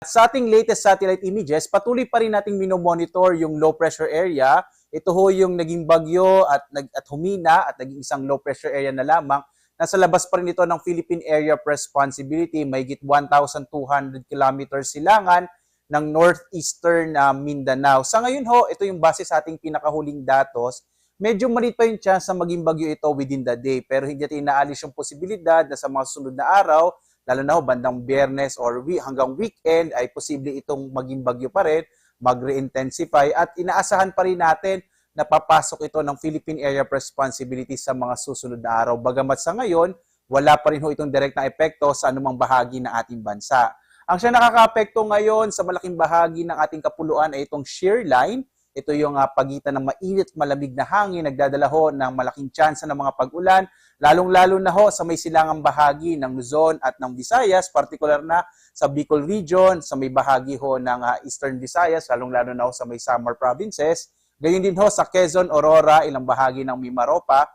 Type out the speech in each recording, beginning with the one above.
Sa ating latest satellite images, patuloy pa rin nating minomonitor yung low pressure area. Ito ho yung naging bagyo at humina at naging isang low pressure area na lamang. Nasa labas pa rin ito ng Philippine Area of Responsibility, mahigit 1,200 kilometers silangan ng northeastern Mindanao. Sa ngayon ho, ito yung base sa ating pinakahuling datos. Medyo maliit pa yung chance na maging bagyo ito within the day, pero hindi natin inaalis yung posibilidad na sa mga sunod na araw, lalo na ho bandang Biyernes or hanggang weekend ay posible itong maging bagyo pa rin, mag-re-intensify at inaasahan pa rin natin na papasok ito ng Philippine Area of Responsibility sa mga susunod na araw. Bagamat sa ngayon, wala pa rin ho itong direct na epekto sa anumang bahagi ng ating bansa. Ang siya nakaka-apekto ngayon sa malaking bahagi ng ating kapuluan ay itong shear line. Ito yung pagitan ng mainit malamig na hangin, nagdadala ho ng malaking tsansa ng mga pag-ulan, lalong-lalo na ho sa may silangang bahagi ng Luzon at ng Visayas, particular na sa Bicol region, sa may bahagi ho ng Eastern Visayas, lalong-lalo na ho sa may Samar provinces. Gayon din ho sa Quezon, Aurora, ilang bahagi ng Mimaropa.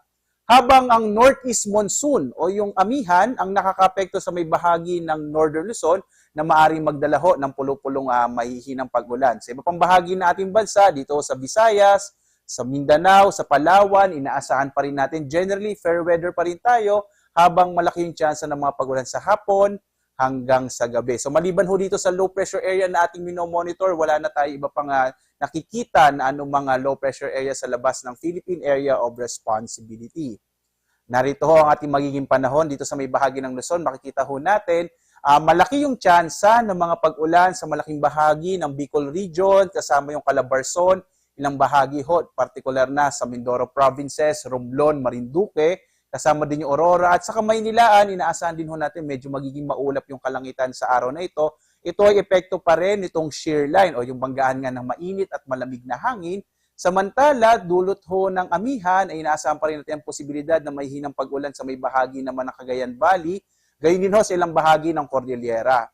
Habang ang northeast monsoon o yung amihan ang nakakapekto sa may bahagi ng Northern Luzon na maaaring magdala ho ng pulong-pulong mahihinang pag-ulan. Sa iba pang bahagi ng ating bansa, dito sa Visayas, sa Mindanao, sa Palawan, inaasahan pa rin natin generally fair weather pa rin tayo habang malaki yung chance ng mga pag-ulan sa hapon hanggang sa gabi. So maliban ho dito sa low pressure area na ating minomonitor, wala na tayo iba pang nakikita na anumang low pressure area sa labas ng Philippine Area of Responsibility. Narito ho ang ating magiging panahon dito sa may bahagi ng Luzon. Makikita ho natin, malaki yung tsansa ng mga pag-ulan sa malaking bahagi ng Bicol region, kasama yung Calabarzon, ilang bahagi ho, particular na sa Mindoro provinces, Romblon, Marinduque, kasama din yung Aurora, at sa Kamaynilaan, inaasahan din ho natin medyo magiging maulap yung kalangitan sa araw na ito. Ito ay epekto pa rin itong shear line o yung banggaan nga ng mainit at malamig na hangin. Samantala, dulot ho ng amihan ay inaasahan pa rin natin ang posibilidad na may hinang pag-ulan sa may bahagi naman ng Cagayan Valley, gayon din ho sa ilang bahagi ng Cordillera.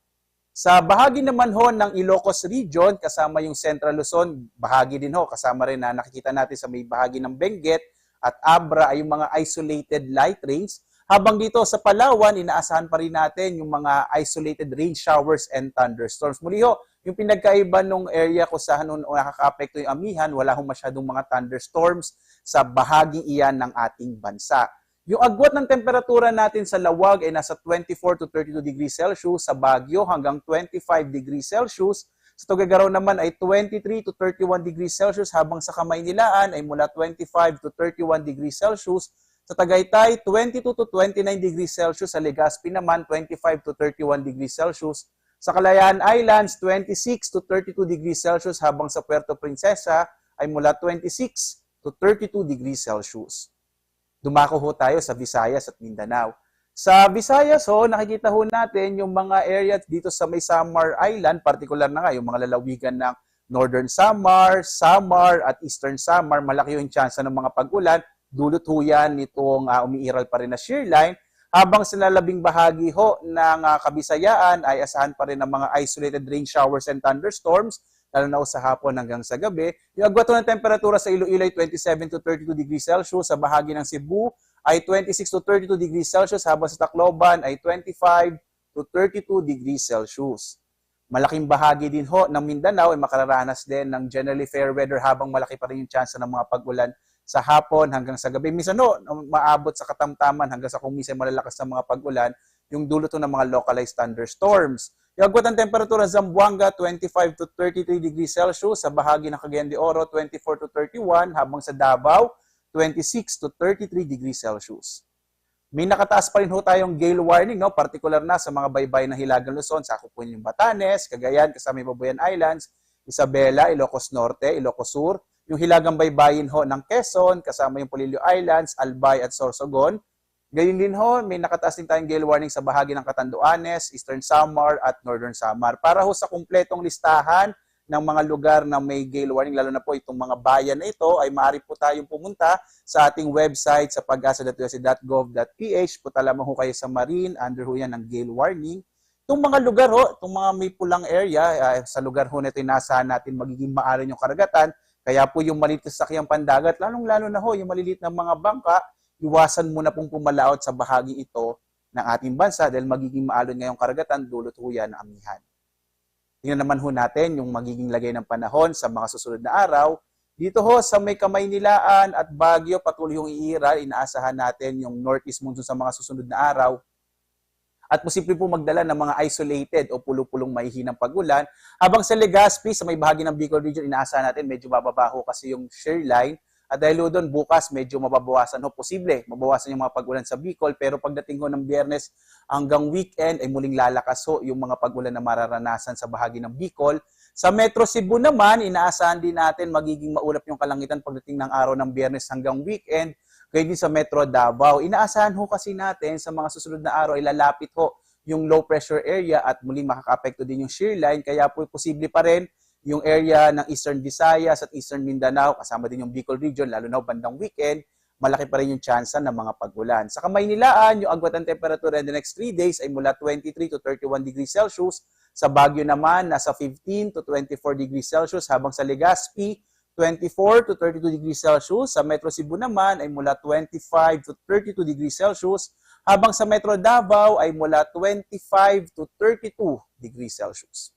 Sa bahagi naman ho ng Ilocos region, kasama yung Central Luzon, bahagi din ho, kasama rin na nakikita natin sa may bahagi ng Benguet at Abra ay yung mga isolated light rains. Habang dito sa Palawan, inaasahan pa rin natin yung mga isolated rain showers and thunderstorms. Muli ho, yung pinagkaiba ng area kung saan nakaka-apekto yung amihan, wala hong masyadong mga thunderstorms sa bahaging iyan ng ating bansa. Yung agwat ng temperatura natin sa Lawag ay nasa 24 to 32 degrees Celsius, sa Baguio hanggang 25 degrees Celsius, sa Tuguegarao naman ay 23 to 31 degrees Celsius, habang sa Kamaynilaan ay mula 25 to 31 degrees Celsius, sa Tagaytay 22 to 29 degrees Celsius, sa Legazpi naman 25 to 31 degrees Celsius, sa Kalayaan Islands 26 to 32 degrees Celsius, habang sa Puerto Princesa ay mula 26 to 32 degrees Celsius. Dumako ho tayo sa Visayas at Mindanao. Sa Visayas ho, nakikita ho natin yung mga areas dito sa may Samar Island, particular na nga yung mga lalawigan ng Northern Samar, Samar at Eastern Samar, malaki yung chance ng mga pag-ulan. Dulot ho yan nitong umiiral pa rin na shear line. Habang sa lalabing bahagi ho ng Kabisayaan ay asahan pa rin ng mga isolated rain showers and thunderstorms, lalo na sa hapon hanggang sa gabi. Yung agwat ng temperatura sa Iloilo ay 27 to 32 degrees Celsius, sa bahagi ng Cebu ay 26 to 32 degrees Celsius, habang sa Tacloban ay 25 to 32 degrees Celsius. Malaking bahagi din ho ng Mindanao ay makararanas din ng generally fair weather habang malaki pa rin yung chance ng mga pag-ulan sa hapon hanggang sa gabi. Minsan no, maabot sa katamtaman hanggang sa kung minsan malalakas na mga pag-ulan, yung dulot ng mga localized thunderstorms. Yung agwat ng temperatura sa Zamboanga, 25 to 33 degrees Celsius, sa bahagi ng Cagayan de Oro, 24 to 31, habang sa Davao, 26 to 33 degrees Celsius. May nakataas pa rin ho tayong gale warning, no? Particular na sa mga baybay ng Hilagang Luzon, sakop po yung Batanes, Cagayan, kasama yung Babuyan Islands, Isabela, Ilocos Norte, Ilocos Sur, yung hilagang baybayin ho ng Quezon, kasama yung Polillo Islands, Albay at Sorsogon. Gayun din ho, may nakataas din tayong gale warning sa bahagi ng Catanduanes, Eastern Samar at Northern Samar. Para ho sa kumpletong listahan ng mga lugar na may gale warning, lalo na po itong mga bayan na ito, ay maaari po tayong pumunta sa ating website sa pagasa.usc.gov.ph. Punta lamang ho kayo sa Marine, under ho yan ng gale warning. Itong mga lugar ho, itong mga may pulang area, sa lugar ho na ito, inasahan natin magiging maaari yung karagatan. Kaya po yung maliit na sasakyang pandagat, lalong-lalo na ho, yung maliliit na mga bangka, iwasan muna pong pumalaot sa bahagi ito ng ating bansa dahil magiging maalon ngayong karagatan, dulot ho yan ng amihan. Tingnan naman ho natin yung magiging lagay ng panahon sa mga susunod na araw. Dito ho sa may Kamaynilaan at Baguio, patuloy yung iiral. Inaasahan natin yung northeast monsoon sa mga susunod na araw. At posible po magdala ng mga isolated o pulo-pulong mahihinang pag-ulan. Habang sa Legazpi, sa may bahagi ng Bicol Region, inaasahan natin medyo bababa ho kasi yung shear line. At dahil doon, bukas medyo mababawasan ho. Posible, mabawasan yung mga pag-ulan sa Bicol. Pero pagdating ho ng Biyernes hanggang weekend, ay muling lalakas ho yung mga pag-ulan na mararanasan sa bahagi ng Bicol. Sa Metro Cebu naman, inaasahan din natin magiging maulap yung kalangitan pagdating ng araw ng Biyernes hanggang weekend. Kaya din sa Metro Davao. Inaasahan ho kasi natin sa mga susunod na araw, ilalapit ho yung low pressure area at muling makaka-apekto din yung shear line. Kaya po posible pa rin yung area ng Eastern Visayas at Eastern Mindanao, kasama din yung Bicol Region, lalo na bandang weekend, malaki pa rin yung tsansa ng mga pag-ulan. Sa Kamaynilaan, yung agwat ng temperature in the next 3 days ay mula 23 to 31 degrees Celsius. Sa Baguio naman, nasa 15 to 24 degrees Celsius, habang sa Legazpi, 24 to 32 degrees Celsius. Sa Metro Cebu naman ay mula 25 to 32 degrees Celsius, habang sa Metro Davao ay mula 25 to 32 degrees Celsius.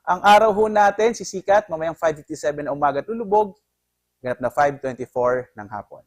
Ang araw ho natin, sisikat mamayang 5:57 na umaga at lulubog, ganap na 5:24 ng hapon.